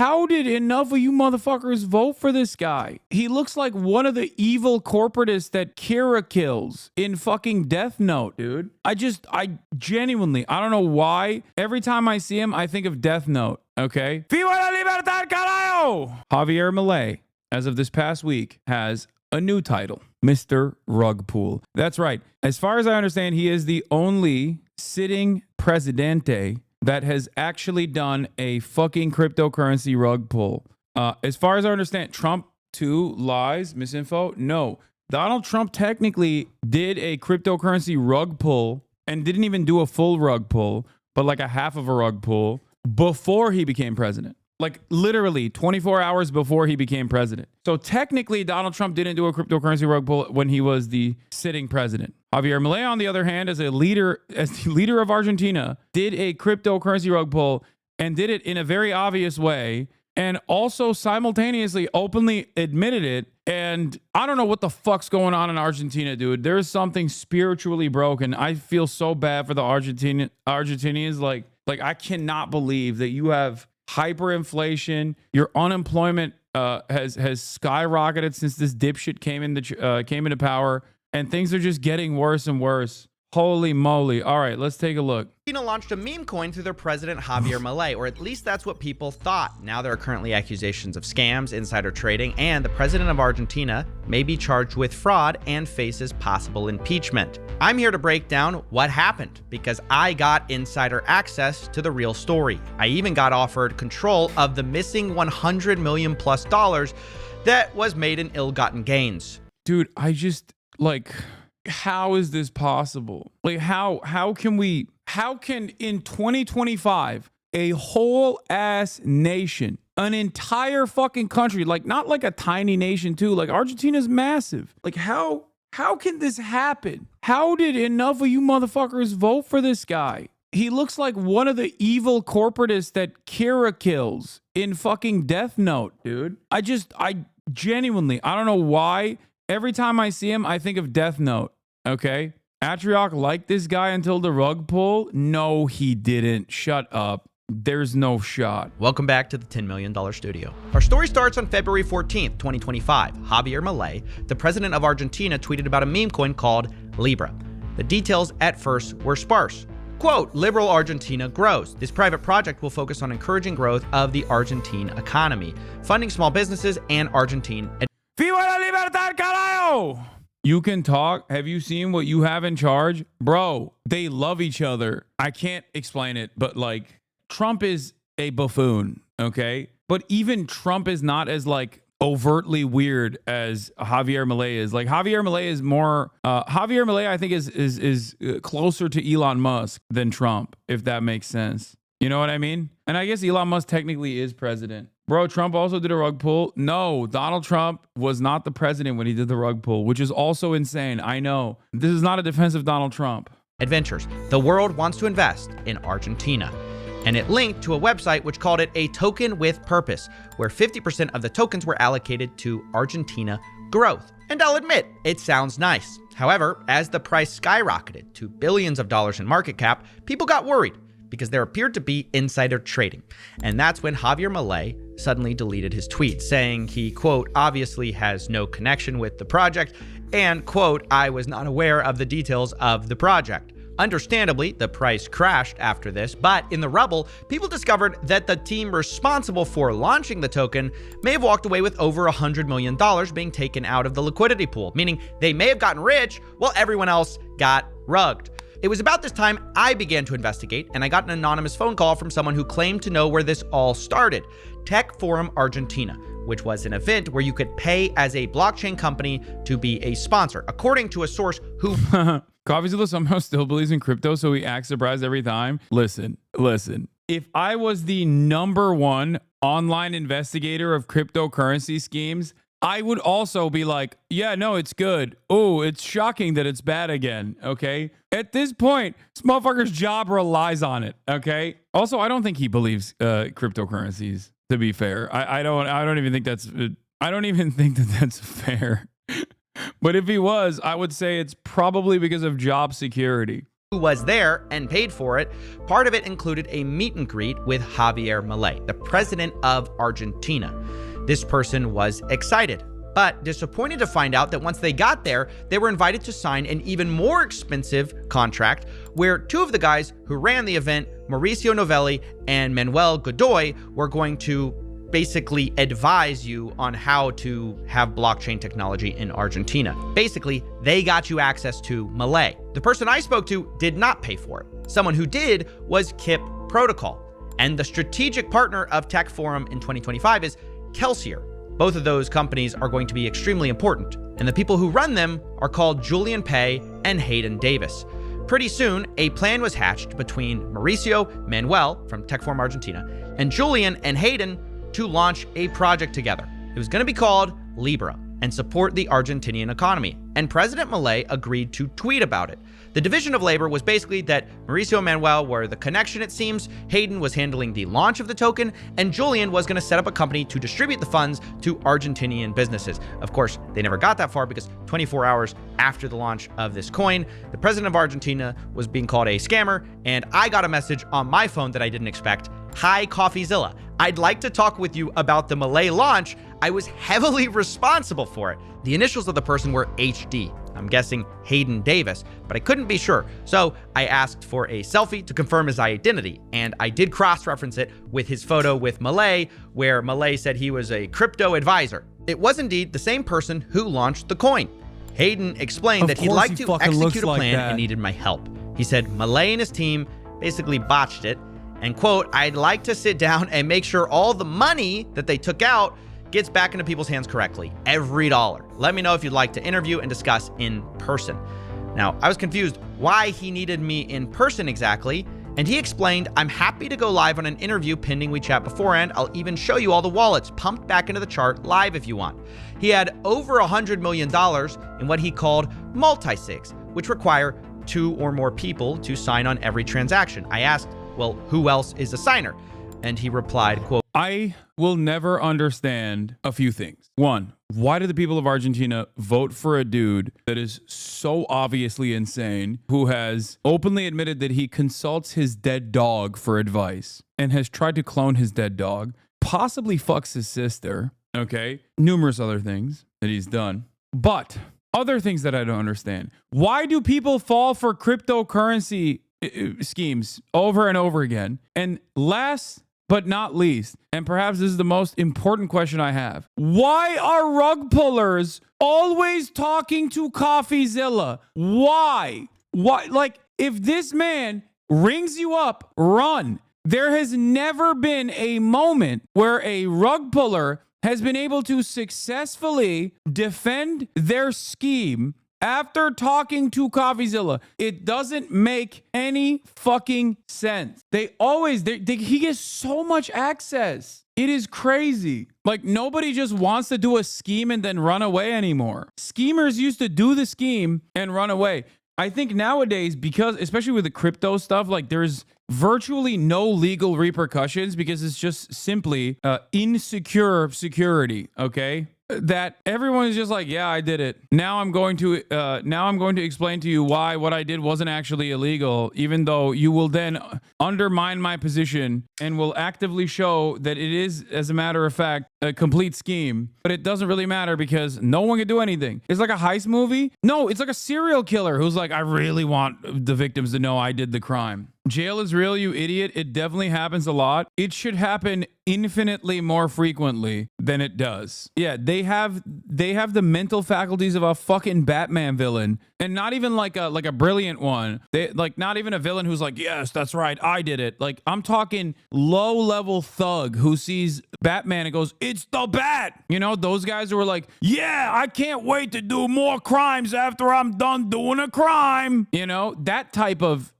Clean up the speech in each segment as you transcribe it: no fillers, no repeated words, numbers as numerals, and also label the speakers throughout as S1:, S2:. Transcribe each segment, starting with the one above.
S1: how did enough of you motherfuckers vote for this guy? He looks like one of the evil corporatists that Kira kills in fucking Death Note, dude. I genuinely, I don't know why. Every time I see him, I think of Death Note, okay? Viva la libertad, carajo! Javier Milei, as of this past week, has a new title, Mr. Rug Pull. That's right. As far as I understand, he is the only sitting presidente that has actually done a fucking cryptocurrency rug pull. As far as I understand, Trump too lies, misinfo. No, Donald Trump technically did a cryptocurrency rug pull and didn't even do a full rug pull, but like a half of a rug pull before he became president. Like literally 24 hours before he became president. So technically, Donald Trump didn't do a cryptocurrency rug pull when he was the sitting president. Javier Milei, on the other hand, as the leader of Argentina, did a cryptocurrency rug pull and did it in a very obvious way, and also simultaneously openly admitted it. And I don't know what the fuck's going on in Argentina, dude. There's something spiritually broken. I feel so bad for the Argentinians. Like I cannot believe that you have hyperinflation. Your unemployment has skyrocketed since this dipshit came into power, and things are just getting worse and worse. Holy moly. All right, let's take a look.
S2: Argentina launched a meme coin through their president, Javier Milei, or at least that's what people thought. Now there are currently accusations of scams, insider trading, and the president of Argentina may be charged with fraud and faces possible impeachment. I'm here to break down what happened because I got insider access to the real story. I even got offered control of the missing $100 million+ that was made in ill-gotten gains.
S1: Dude, I just how is this possible? Like how can in 2025 a whole ass nation, an entire fucking country, like not like a tiny nation too, like Argentina's massive. Like how can this happen? How did enough of you motherfuckers vote for this guy? He looks like one of the evil corporatists that Kira kills in fucking Death Note, dude. I genuinely, I don't know why. Every time I see him, I think of Death Note, okay? Atrioc liked this guy until the rug pull? No, he didn't. Shut up. There's no shot.
S2: Welcome back to the $10 million studio. Our story starts on February 14th, 2025. Javier Milei, the president of Argentina, tweeted about a meme coin called LIBRA. The details at first were sparse. Quote, liberal Argentina grows. This private project will focus on encouraging growth of the Argentine economy, funding small businesses and Argentine.
S1: Viva la libertad, carajo! You can talk. Have you seen what you have in charge? Bro, they love each other. I can't explain it, but like Trump is a buffoon, okay? But even Trump is not as like overtly weird as Javier Milei is. Like Javier Milei is more Javier Milei I think is closer to Elon Musk than Trump, if that makes sense. You know what I mean? And I guess Elon Musk technically is president. Bro, Trump also did a rug pull. No, Donald Trump was not the president when he did the rug pull, which is also insane. I know. This is not a defense of Donald Trump.
S2: Adventures. The world wants to invest in Argentina. And it linked to a website which called it a token with purpose, where 50% of the tokens were allocated to Argentina growth. And I'll admit, it sounds nice. However, as the price skyrocketed to billions of dollars in market cap, people got worried because there appeared to be insider trading. And that's when Javier Milei suddenly deleted his tweet, saying he, quote, obviously has no connection with the project, and, quote, I was not aware of the details of the project. Understandably, the price crashed after this, but in the rubble, people discovered that the team responsible for launching the token may have walked away with over $100 million being taken out of the liquidity pool, meaning they may have gotten rich while everyone else got rugged. It was about this time I began to investigate, and I got an anonymous phone call from someone who claimed to know where this all started, Tech Forum Argentina, which was an event where you could pay as a blockchain company to be a sponsor, according to a source who...
S1: Coffeezilla somehow still believes in crypto, so he acts surprised every time. Listen. If I was the #1 online investigator of cryptocurrency schemes, I would also be like, yeah, no, it's good. Oh, it's shocking that it's bad again, okay? At this point, this motherfucker's job relies on it, okay? Also, I don't think he believes cryptocurrencies, to be fair. I don't even think that's fair. But if he was, I would say it's probably because of job security.
S2: who was there and paid for it. Part of it included a meet and greet with Javier Milei, the president of Argentina. This person was excited, but disappointed to find out that once they got there, they were invited to sign an even more expensive contract where two of the guys who ran the event, Mauricio Novelli and Manuel Godoy, were going to basically advise you on how to have blockchain technology in Argentina. Basically, they got you access to Milei. The person I spoke to did not pay for it. Someone who did was Kip Protocol. And the strategic partner of Tech Forum in 2025 is Kelsier. Both of those companies are going to be extremely important, and the people who run them are called Julian Pei and Hayden Davis. Pretty soon, a plan was hatched between Mauricio, Manuel from Tech Forum Argentina, and Julian and Hayden to launch a project together. It was going to be called LIBRA and support the Argentinian economy, and President Milei agreed to tweet about it. The division of labor was basically that Mauricio and Manuel were the connection, it seems, Hayden was handling the launch of the token, and Julian was going to set up a company to distribute the funds to Argentinian businesses. Of course, they never got that far because 24 hours after the launch of this coin, the president of Argentina was being called a scammer, and I got a message on my phone that I didn't expect. Hi, Coffeezilla. I'd like to talk with you about the Milei launch. I was heavily responsible for it. The initials of the person were HD. I'm guessing Hayden Davis, but I couldn't be sure. So I asked for a selfie to confirm his identity, and I did cross-reference it with his photo with Milei, where Milei said he was a crypto advisor. It was indeed the same person who launched the coin. Hayden explained that he'd like to execute a plan and needed my help. He said Milei and his team basically botched it, and quote, I'd like to sit down and make sure all the money that they took out gets back into people's hands correctly. Every dollar. Let me know if you'd like to interview and discuss in person. Now, I was confused why he needed me in person exactly, and he explained, I'm happy to go live on an interview pending we chat beforehand. I'll even show you all the wallets pumped back into the chart live if you want. He had over $100 million in what he called multi-sigs, which require 2 or more people to sign on every transaction. I asked, well, who else is a signer? And he replied, quote,
S1: I will never understand a few things. One, why do the people of Argentina vote for a dude that is so obviously insane, who has openly admitted that he consults his dead dog for advice and has tried to clone his dead dog, possibly fucks his sister, okay? Numerous other things that he's done. But other things that I don't understand. Why do people fall for cryptocurrency schemes over and over again? And last but not least, and perhaps this is the most important question I have, why are rug pullers always talking to Coffeezilla? Why? Like, if this man rings you up, run. There has never been a moment where a rug puller has been able to successfully defend their scheme after talking to Coffeezilla. It doesn't make any fucking sense. He gets so much access. It is crazy. Like, nobody just wants to do a scheme and then run away anymore. Schemers used to do the scheme and run away. I think nowadays, because especially with the crypto stuff, like, there's virtually no legal repercussions because it's just simply insecure security, okay? That everyone is just like, yeah, I did it. Now I'm going to explain to you why what I did wasn't actually illegal, even though you will then undermine my position and will actively show that it is, as a matter of fact, a complete scheme. But it doesn't really matter because no one can do anything. It's like a heist movie. No, it's like a serial killer who's like, I really want the victims to know I did the crime. Jail is real, you idiot. It definitely happens a lot. It should happen infinitely more frequently than it does. Yeah, they have the mental faculties of a fucking Batman villain, and not even like a brilliant one. They like not even a villain who's like, yes, that's right, I did it. Like, I'm talking low-level thug who sees Batman and goes, it's the Bat. You know, those guys who are like, yeah, I can't wait to do more crimes after I'm done doing a crime. You know, that type of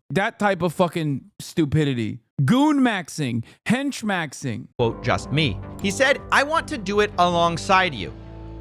S1: fucking stupidity. Goon maxing, hench maxing.
S2: Quote, just me. He said, I want to do it alongside you.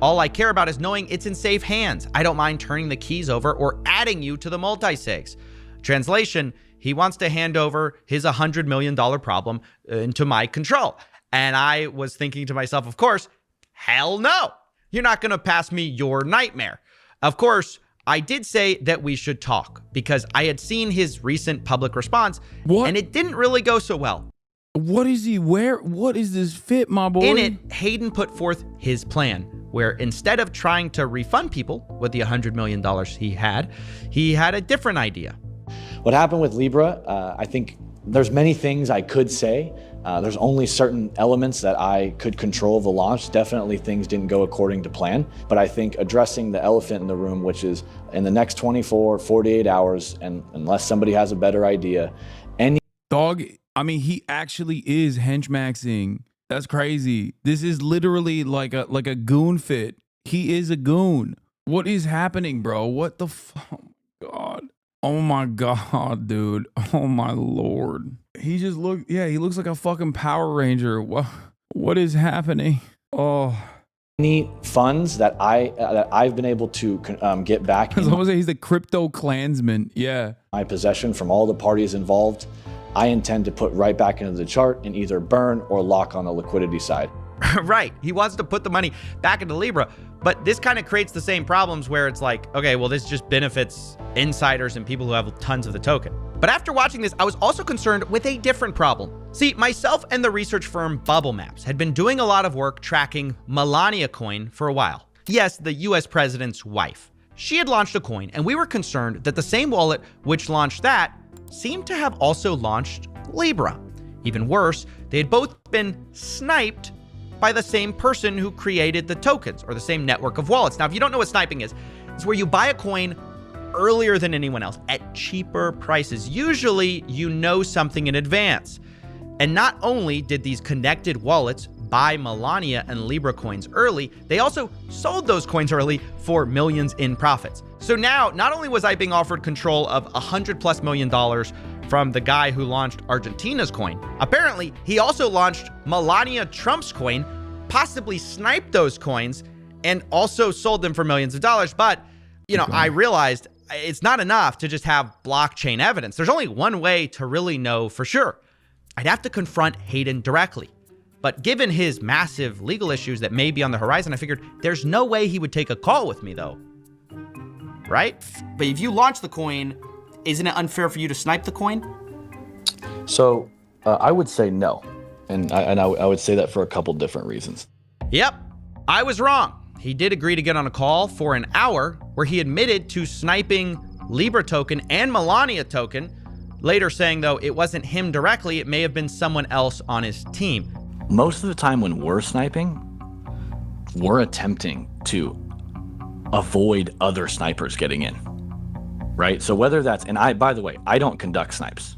S2: All I care about is knowing it's in safe hands. I don't mind turning the keys over or adding you to the multi-sigs. Translation, he wants to hand over his $100 million problem into my control. And I was thinking to myself, of course, hell no. You're not going to pass me your nightmare. Of course, I did say that we should talk because I had seen his recent public response and it didn't really go so well.
S1: What is he wearing? What is this fit, my boy?
S2: In it, Hayden put forth his plan, where instead of trying to refund people with the $100 million he had a different idea.
S3: What happened with Libra, I think there's many things I could say. There's only certain elements that I could control the launch. Definitely things didn't go according to plan, but I think addressing the elephant in the room, which is in the next 24, 48 hours, and unless somebody has a better idea,
S1: he actually is henchmaxing. That's crazy. This is literally like a goon fit. He is a goon. What is happening, bro? What the fuck? God. Oh my God, dude. Oh my Lord. He looks like a fucking Power Ranger. What is happening? Oh.
S3: Any funds that I've been able to get back.
S1: I was gonna say he's the crypto Klansman. Yeah.
S3: My possession from all the parties involved, I intend to put right back into the chart and either burn or lock on the liquidity side.
S2: Right. He wants to put the money back into Libra, but this kind of creates the same problems where it's like, okay, well, this just benefits insiders and people who have tons of the token. But after watching this, I was also concerned with a different problem. See, myself and the research firm Bubble Maps had been doing a lot of work tracking Melania coin for a while. Yes, the US president's wife. She had launched a coin, and we were concerned that the same wallet which launched that seemed to have also launched Libra. Even worse, they had both been sniped by the same person who created the tokens, or the same network of wallets. Now, if you don't know what sniping is, it's where you buy a coin earlier than anyone else at cheaper prices. Usually, you know something in advance. And not only did these connected wallets buy Melania and Libra coins early, they also sold those coins early for millions in profits. So now, not only was I being offered control of $100+ million from the guy who launched Argentina's coin, apparently he also launched Melania Trump's coin, possibly sniped those coins, and also sold them for millions of dollars. But, I realized it's not enough to just have blockchain evidence. There's only one way to really know for sure. I'd have to confront Hayden directly. But given his massive legal issues that may be on the horizon, I figured there's no way he would take a call with me, though. Right? But if you launch the coin, isn't it unfair for you to snipe the coin?
S3: So I would say no. And I would say that for a couple different reasons.
S2: Yep, I was wrong. He did agree to get on a call for an hour where he admitted to sniping Libra token and Melania token, later saying, though, it wasn't him directly, it may have been someone else on his team.
S3: Most of the time when we're sniping, we're attempting to avoid other snipers getting in, right? So whether that's, and by the way, I don't conduct snipes.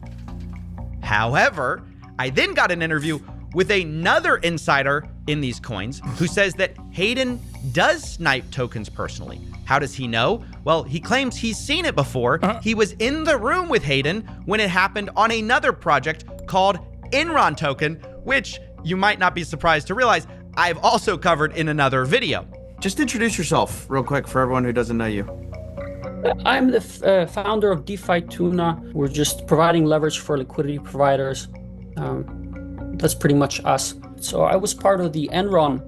S2: However, I then got an interview with another insider in these coins who says that Hayden does snipe tokens personally. How does he know? Well, he claims he's seen it before. He was in the room with Hayden when it happened on another project called Enron Token, which you might not be surprised to realize I've also covered in another video. Just introduce yourself real quick for everyone who doesn't know you.
S4: I'm the founder of DeFi Tuna. We're just providing leverage for liquidity providers. That's pretty much us. So I was part of the Enron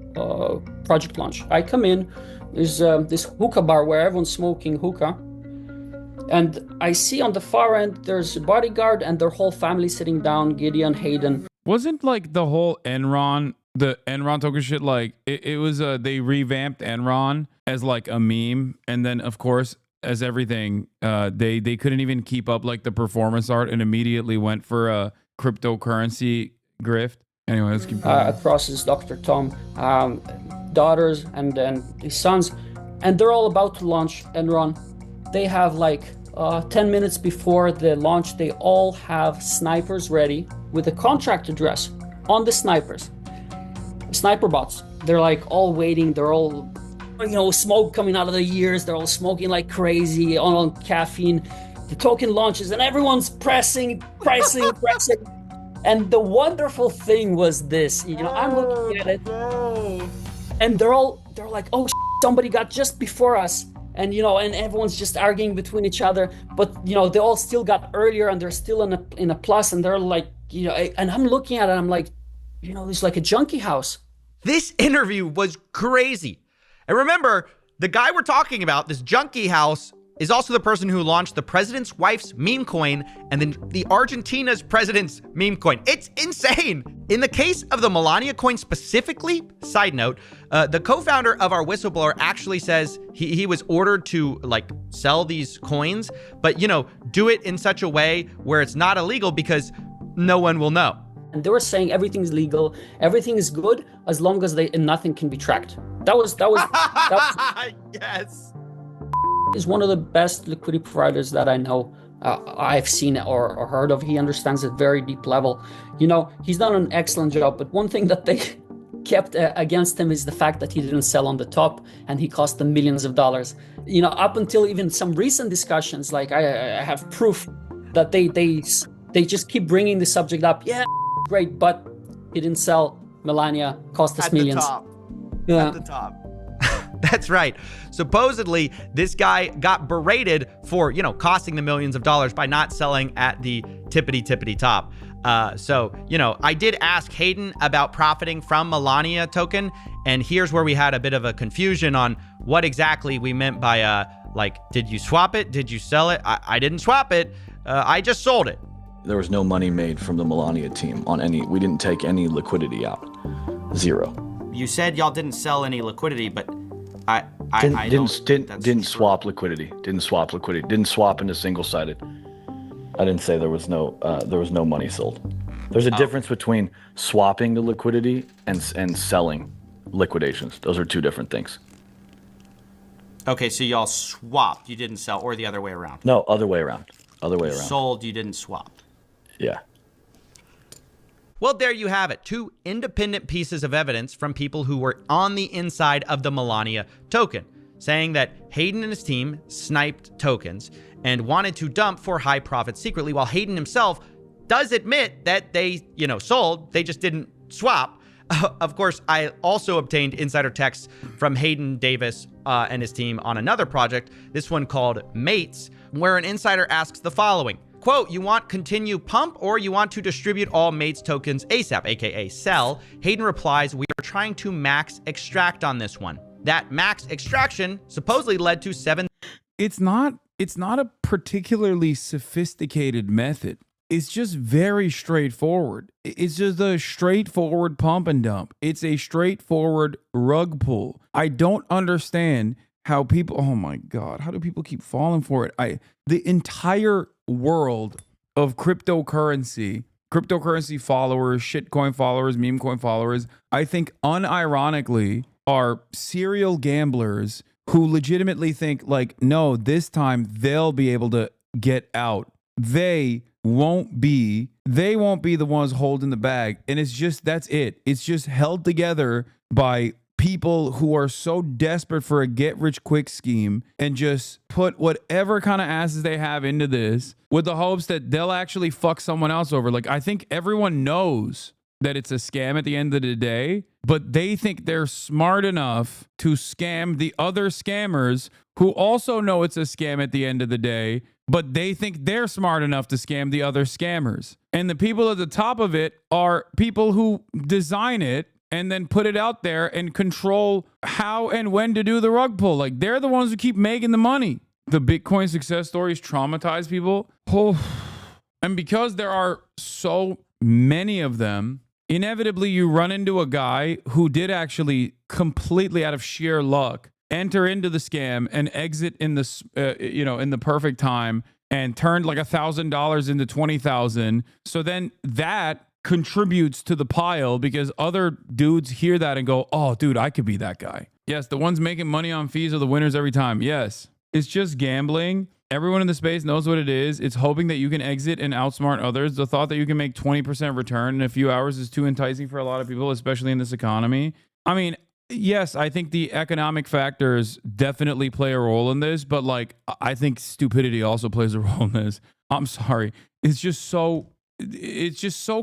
S4: project launch. I come in, there's this hookah bar where everyone's smoking hookah. And I see on the far end, there's a bodyguard and their whole family sitting down, Gideon, Hayden.
S1: Wasn't like the whole the Enron token shit, like it was they revamped Enron as like a meme, and then of course as everything they couldn't even keep up like the performance art and immediately went for a cryptocurrency grift. Anyway, let's keep going.
S4: Across is Dr. Tom, daughters and his sons, and they're all about to launch Enron. They have like 10 minutes before the launch, they all have snipers ready with a contract address on the snipers. Sniper bots. They're like all waiting. They're all, smoke coming out of their ears. They're all smoking like crazy on caffeine. The token launches and everyone's pressing. And the wonderful thing was this, I'm looking at it and they're like, oh, somebody got just before us. And, and everyone's just arguing between each other, but, they all still got earlier and they're still in a plus, and they're like, and I'm looking at it, I'm like, it's like a junkie house.
S2: This interview was crazy. And remember, the guy we're talking about, this junkie house, is also the person who launched the president's wife's meme coin and then the Argentina's president's meme coin. It's insane. In the case of the Melania coin specifically, side note, the co-founder of our whistleblower actually says he was ordered to like sell these coins, but do it in such a way where it's not illegal because no one will know.
S4: And they were saying everything's legal, everything is good as long as nothing can be tracked. That was
S2: yes.
S4: Is one of the best liquidity providers that I know. I've seen or heard of. He understands at very deep level. He's done an excellent job. But one thing that they kept against him is the fact that he didn't sell on the top, and he cost them millions of dollars. Up until even some recent discussions, like I have proof that they just keep bringing the subject up. Yeah, great, but he didn't sell. Melania cost us millions.
S2: At the top. That's right. Supposedly, this guy got berated for, costing the millions of dollars by not selling at the tippity top. I did ask Hayden about profiting from Melania token, and here's where we had a bit of a confusion on what exactly we meant by, did you swap it? Did you sell it? I didn't swap it. I just sold it.
S3: There was no money made from the Melania team we didn't take any liquidity out. Zero.
S2: You said y'all didn't sell any liquidity, but
S3: didn't swap liquidity. Didn't swap liquidity. Didn't swap into single-sided. I didn't say there was no money sold. There's a difference between swapping the liquidity and selling liquidations. Those are two different things.
S2: Okay, so y'all swapped. You didn't sell, or the other way around?
S3: No, other way around.
S2: Sold, you didn't swap.
S3: Yeah.
S2: Well, there you have it. Two independent pieces of evidence from people who were on the inside of the Melania token, saying that Hayden and his team sniped tokens and wanted to dump for high profit secretly, while Hayden himself does admit that they, sold, they just didn't swap. Of course, I also obtained insider texts from Hayden Davis and his team on another project, this one called Mates, where an insider asks the following. Quote, you want continue pump or you want to distribute all Mates tokens ASAP, aka sell? Hayden replies, we are trying to max extract on this one. That max extraction supposedly led to 7.
S1: It's not a particularly sophisticated method. It's just very straightforward. It's just a straightforward pump and dump. It's a straightforward rug pull. I don't understand how people, oh my God, how do people keep falling for it? The entire world of cryptocurrency followers, shitcoin followers, meme coin followers, I think unironically are serial gamblers who legitimately think like, no, this time they'll be able to get out. They won't be the ones holding the bag. And that's it. It's just held together by people who are so desperate for a get-rich-quick scheme and just put whatever kind of asses they have into this with the hopes that they'll actually fuck someone else over. Like, I think everyone knows that it's a scam at the end of the day, but they think they're smart enough to scam the other scammers who also know it's a scam at the end of the day, but they think they're smart enough to scam the other scammers. And the people at the top of it are people who design it and then put it out there and control how and when to do the rug pull. Like, they're the ones who keep making the money. The Bitcoin success stories traumatize people. Oh. And because there are so many of them, inevitably you run into a guy who did actually completely out of sheer luck enter into the scam and exit in the in the perfect time and turned like $1,000 into 20,000. So then that contributes to the pile because other dudes hear that and go, oh, dude, I could be that guy. Yes, the ones making money on fees are the winners every time. Yes, it's just gambling. Everyone in the space knows what it is. It's hoping that you can exit and outsmart others. The thought that you can make 20% return in a few hours is too enticing for a lot of people, especially in this economy. I mean, yes, I think the economic factors definitely play a role in this, but like, I think stupidity also plays a role in this. I'm sorry. It's just so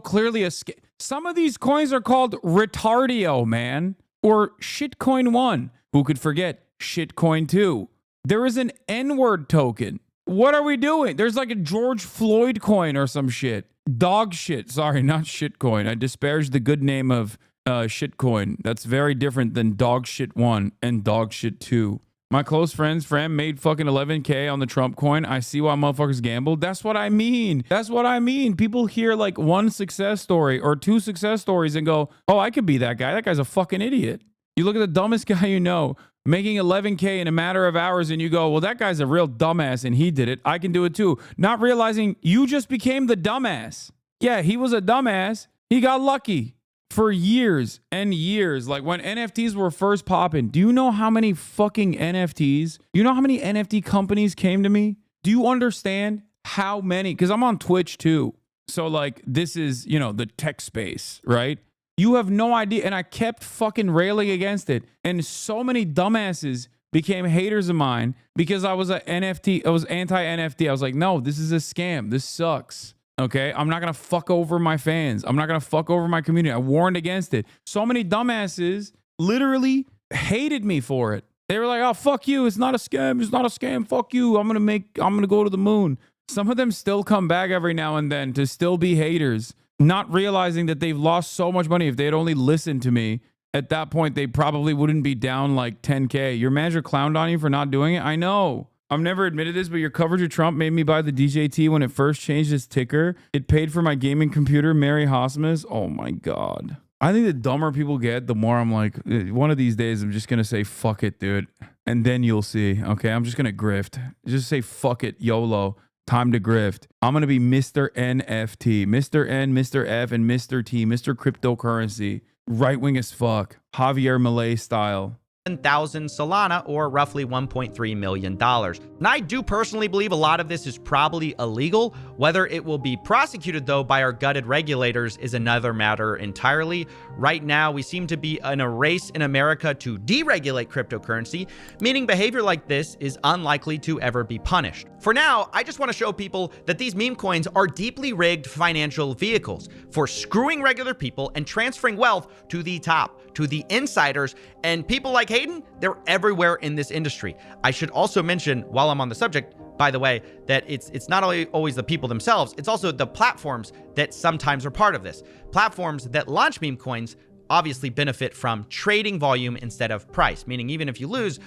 S1: clearly a scam. Some of these coins are called Retardio, man, or Shitcoin 1. Who could forget Shitcoin 2? There is an N-word token. What are we doing? There's like a George Floyd coin or some shit. Dog shit. Sorry, not Shitcoin. I disparaged the good name of Shitcoin. That's very different than Dog Shit 1 and Dog Shit 2. My close friend's friend made fucking 11K on the Trump coin. I see why motherfuckers gambled. That's what I mean. That's what I mean. People hear like one success story or two success stories and go, oh, I could be that guy. That guy's a fucking idiot. You look at the dumbest guy you know making 11K in a matter of hours and you go, well, that guy's a real dumbass and he did it. I can do it too. Not realizing you just became the dumbass. Yeah, he was a dumbass. He got lucky. For years and years, like when NFTs were first popping, do you know how many fucking NFTs? You know how many NFT companies came to me? Do you understand how many? Because I'm on Twitch too. So like this is, you know, the tech space, right? You have no idea. And I kept fucking railing against it. And so many dumbasses became haters of mine because I was an NFT. I was anti-NFT. I was like, no, this is a scam. This sucks. Okay, I'm not going to fuck over my fans. I'm not going to fuck over my community. I warned against it. So many dumbasses literally hated me for it. They were like, oh, fuck you. It's not a scam. It's not a scam. Fuck you. I'm going to go to the moon. Some of them still come back every now and then to still be haters, not realizing that they've lost so much money. If they had only listened to me at that point, they probably wouldn't be down like 10K. Your manager clowned on you for not doing it. I know. I've never admitted this, but your coverage of Trump made me buy the DJT when it first changed its ticker. It paid for my gaming computer, Mary Hosmas. Oh my God. I think the dumber people get, the more I'm like, one of these days, I'm just going to say, fuck it, dude. And then you'll see. Okay. I'm just going to grift. Just say, fuck it, YOLO. Time to grift. I'm going to be Mr. NFT, Mr. N, Mr. F, and Mr. T, Mr. Cryptocurrency. Right wing as fuck. Javier Milei style.
S2: 1,000 Solana, or roughly $1.3 million. And I do personally believe a lot of this is probably illegal. Whether it will be prosecuted, though, by our gutted regulators is another matter entirely. Right now, we seem to be in a race in America to deregulate cryptocurrency, meaning behavior like this is unlikely to ever be punished. For now, I just want to show people that these meme coins are deeply rigged financial vehicles for screwing regular people and transferring wealth to the top, to the insiders, and people like Hayden, they're everywhere in this industry. I should also mention, while I'm on the subject, by the way, that it's not always the people themselves, it's also the platforms that sometimes are part of this. Platforms that launch meme coins obviously benefit from trading volume instead of price, meaning even if you lose,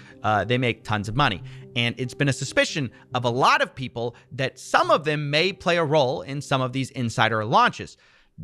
S2: they make tons of money. And it's been a suspicion of a lot of people that some of them may play a role in some of these insider launches.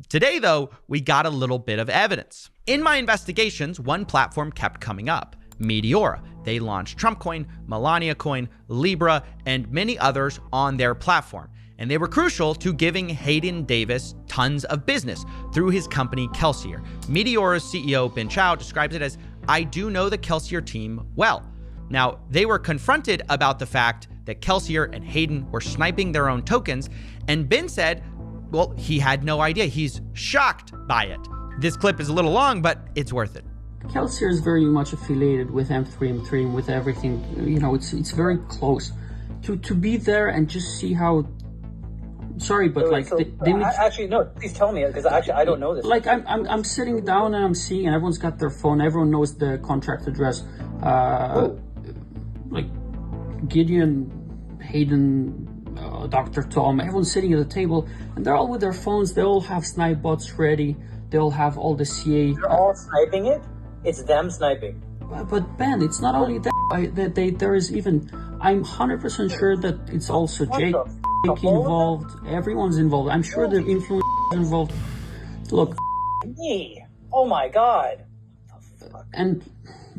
S2: Today, though, we got a little bit of evidence. In my investigations, one platform kept coming up, Meteora. They launched Trump Coin, Melania Coin, Libra, and many others on their platform. And they were crucial to giving Hayden Davis tons of business through his company, Kelsier. Meteora's CEO, Ben Chow, describes it as, I do know the Kelsier team well. Now, they were confronted about the fact that Kelsier and Hayden were sniping their own tokens, and Ben said, well, he had no idea. He's shocked by it. This clip is a little long, but it's worth it.
S4: Kelsier is very much affiliated with M3, with everything. You know, it's very close. To be there and just see how. Sorry, but
S5: wait, actually no. Please tell me, because actually I don't know this.
S4: Like I'm sitting down and I'm seeing, and everyone's got their phone. Everyone knows the contract address. Like Gideon, Hayden. Dr. Tom, everyone's sitting at the table and they're all with their phones. They all have snipe bots ready. They'll have all the CA.
S5: They're all sniping it? It's them sniping.
S4: But Ben, it's not only that. There is even, I'm 100% sure that it's also Jake involved. Everyone's involved. I'm sure the influencers involved. Look.
S5: Me? Oh my God.
S4: And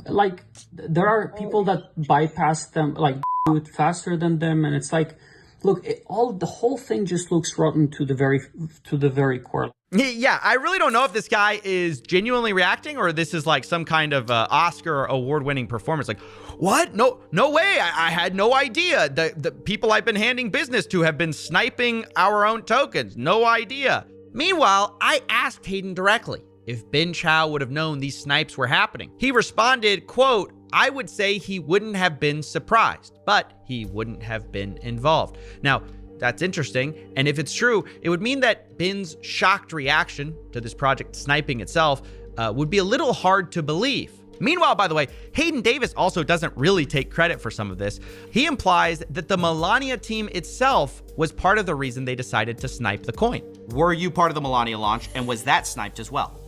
S4: like, there are people that bypass them, like do it faster than them. And it's like, look, the whole thing just looks rotten to the very core.
S2: Yeah, I really don't know if this guy is genuinely reacting or this is like some kind of Oscar award-winning performance. Like, what? No way. I had no idea. The people I've been handing business to have been sniping our own tokens. No idea. Meanwhile, I asked Hayden directly if Ben Chow would have known these snipes were happening. He responded, quote, I would say he wouldn't have been surprised, but he wouldn't have been involved. Now, that's interesting, and if it's true, it would mean that Ben's shocked reaction to this project sniping itself would be a little hard to believe. Meanwhile, by the way, Hayden Davis also doesn't really take credit for some of this. He implies that the Melania team itself was part of the reason they decided to snipe the coin. Were you part of the Melania launch, and was that sniped as well?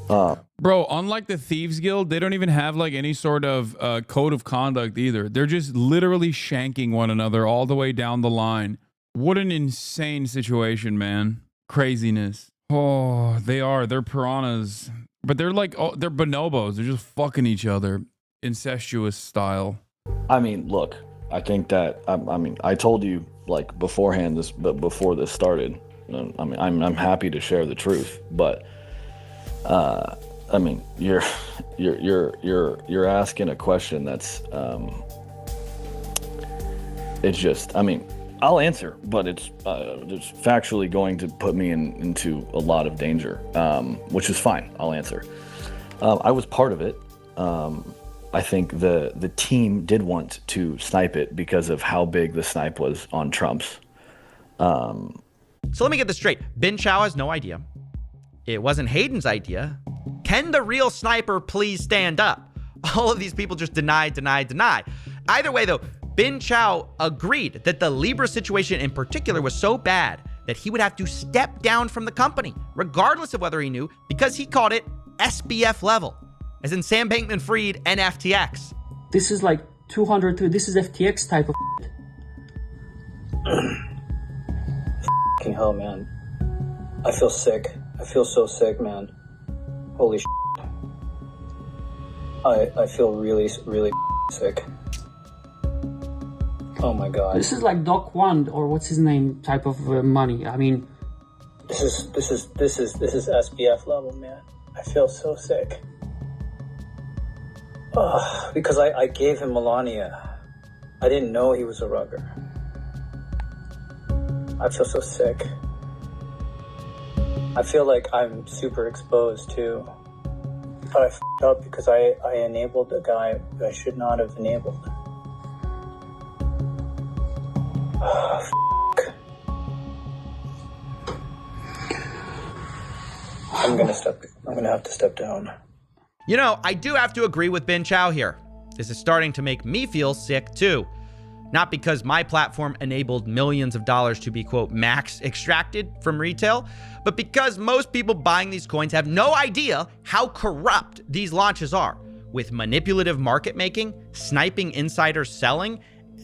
S1: Bro, unlike the Thieves Guild, they don't even have like any sort of code of conduct either. They're just literally shanking one another all the way down the line. What an insane situation, man. Craziness. Oh, they are. They're piranhas. But they're like, oh, they're bonobos. They're just fucking each other. Incestuous style.
S3: I mean, look, I think that, I mean, I told you like beforehand before this started, I mean, I'm happy to share the truth, but I mean, you're asking a question that's, it's just, I mean, I'll answer, but it's factually going to put me into a lot of danger, which is fine. I'll answer. I was part of it. I think the team did want to snipe it because of how big the snipe was on Trump's.
S2: So let me get this straight. Bin Chao has no idea. It wasn't Hayden's idea. Can the real sniper please stand up? All of these people just deny. Either way, though, Bin Chao agreed that the Libra situation in particular was so bad that he would have to step down from the company, regardless of whether he knew, because he called it SBF level, as in Sam Bankman-Fried and FTX.
S4: This is like 202. This is FTX type of
S5: Fucking hell, man. I feel sick. I feel so sick, man. Holy shit. I feel really, really sick. Oh my god.
S4: This is like Doc One or what's his name type of money. I mean,
S5: This is SBF level, man. I feel so sick. Because I gave him Melania. I didn't know he was a rugger. I feel so sick. I feel like I'm super exposed too. But I f***ed up because I enabled a guy who I should not have enabled. I'm gonna have to step down.
S2: You know, I do have to agree with Bin Chao here. This is starting to make me feel sick too. Not because my platform enabled millions of dollars to be, quote, max extracted from retail, but because most people buying these coins have no idea how corrupt these launches are. With manipulative market making, sniping insiders selling,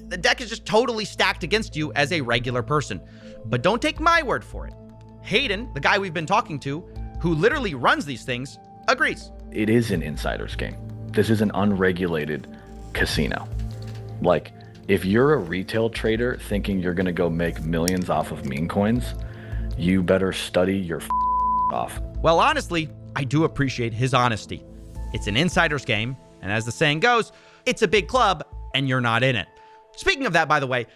S2: the deck is just totally stacked against you as a regular person. But don't take my word for it. Hayden, the guy we've been talking to, who literally runs these things, agrees.
S3: It is an insider's game. This is an unregulated casino. Like, if you're a retail trader thinking you're gonna go make millions off of meme coins, you better study your off.
S2: Well, honestly, I do appreciate his honesty. It's an insider's game, and as the saying goes, it's a big club, and you're not in it. Speaking of that, by the way,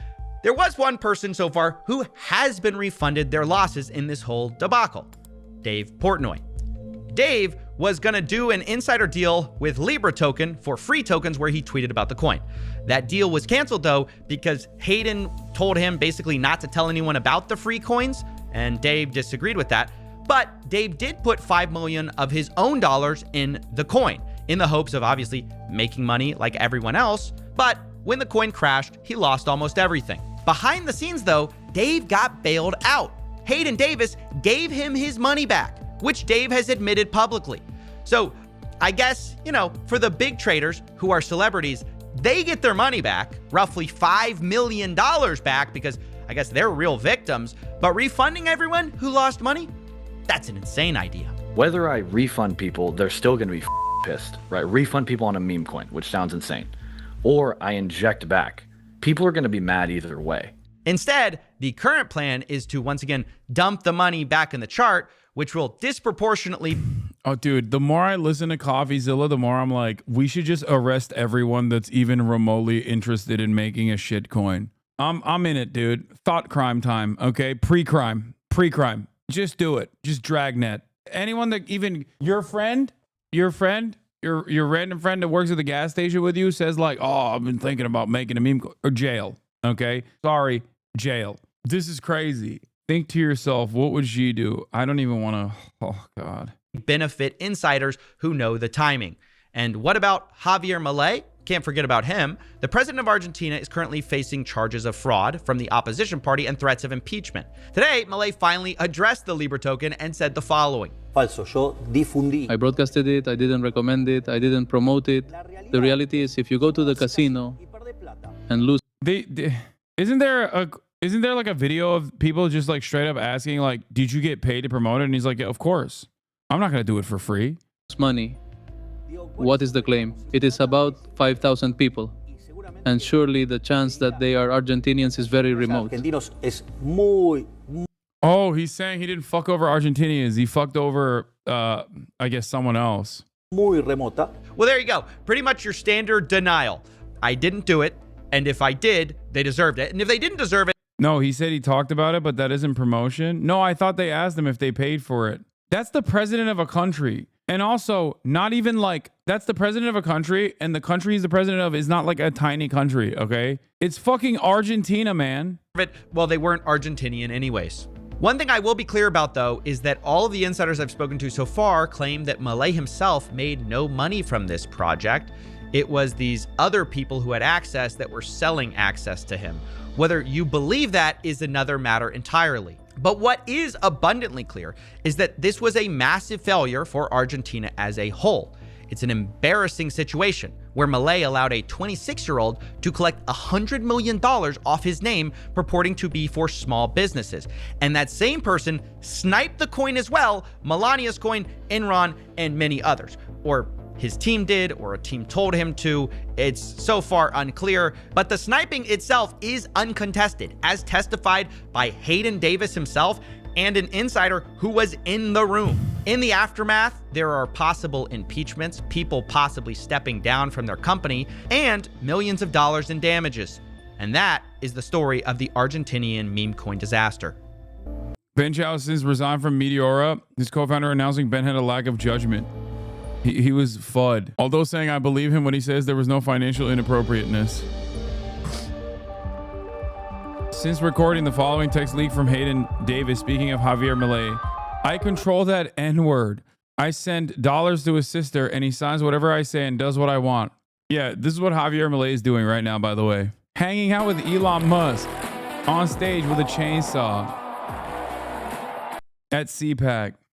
S2: there was one person so far who has been refunded their losses in this whole debacle. Dave Portnoy. Dave was going to do an insider deal with Libra token for free tokens where he tweeted about the coin. That deal was canceled though because Hayden told him basically not to tell anyone about the free coins, and Dave disagreed with that. But Dave did put 5 million of his own dollars in the coin in the hopes of obviously making money like everyone else. But when the coin crashed, he lost almost everything. Behind the scenes though, Dave got bailed out. Hayden Davis gave him his money back, which Dave has admitted publicly. So I guess, you know, for the big traders who are celebrities, they get their money back, roughly $5 million back, because I guess they're real victims. But refunding everyone who lost money, that's an insane idea.
S3: Whether I refund people, they're still gonna be pissed, right? Refund people on a meme coin, which sounds insane. Or I inject back. People are gonna be mad either way.
S2: Instead, the current plan is to once again dump the money back in the chart, which will disproportionately...
S1: Oh, dude, the more I listen to Coffeezilla, the more I'm like, we should just arrest everyone that's even remotely interested in making a shit coin. I'm in it, dude. Thought crime time, okay? Pre-crime. Just do it. Just dragnet. Anyone that even your random friend that works at the gas station with you says like, oh, I've been thinking about making a meme coin, or jail, okay? Sorry, jail. This is crazy. Think to yourself, what would she do? I don't even want to, oh God.
S2: benefit insiders who know the timing. And what about Javier Milei? Can't forget about him. The president of Argentina is currently facing charges of fraud from the opposition party and threats of impeachment. Today, Milei finally addressed the Libra token and said the following.
S6: Falso, yo difundí.
S7: I broadcasted it, I didn't recommend it, I didn't promote it. The reality is if you go to the casino and lose...
S1: Isn't there like a video of people just like straight up asking like, did you get paid to promote it? And he's like, yeah, of course. I'm not going to do it for free.
S7: money. What is the claim? It is about 5,000 people. And surely the chance that they are Argentinians is very remote.
S1: Oh, he's saying he didn't fuck over Argentinians. He fucked over, I guess, someone else.
S2: Well, there you go. Pretty much your standard denial. I didn't do it. And if I did, they deserved it. And if they didn't deserve it...
S1: No, he said he talked about it, but that isn't promotion. No, I thought they asked him if they paid for it. That's the president of a country. And also, not even like, that's the president of a country, and the country he's the president of is not like a tiny country, okay? It's fucking Argentina, man.
S2: Well, they weren't Argentinian anyways. One thing I will be clear about, though, is that all of the insiders I've spoken to so far claim that Milei himself made no money from this project. It was these other people who had access that were selling access to him. Whether you believe that is another matter entirely. But what is abundantly clear is that this was a massive failure for Argentina as a whole. It's an embarrassing situation where Milei allowed a 26-year-old to collect $100 million off his name purporting to be for small businesses. And that same person sniped the coin as well, Melania's coin, Enron, and many others. Or his team did, or a team told him to. It's so far unclear, but the sniping itself is uncontested, as testified by Hayden Davis himself and an insider who was in the room. In the aftermath, there are possible impeachments, people possibly stepping down from their company, and millions of dollars in damages. And that is the story of the Argentinian meme coin disaster.
S1: Ben Chao since resigned from Meteora, his co-founder announcing Ben had a lack of judgment. He was FUD. Although saying I believe him when he says there was no financial inappropriateness. Since recording the following text leak from Hayden Davis, speaking of Javier Milei, I control that N-word. I send dollars to his sister and he signs whatever I say and does what I want. Yeah, this is what Javier Milei is doing right now, by the way. Hanging out with Elon Musk on stage with a chainsaw at CPAC.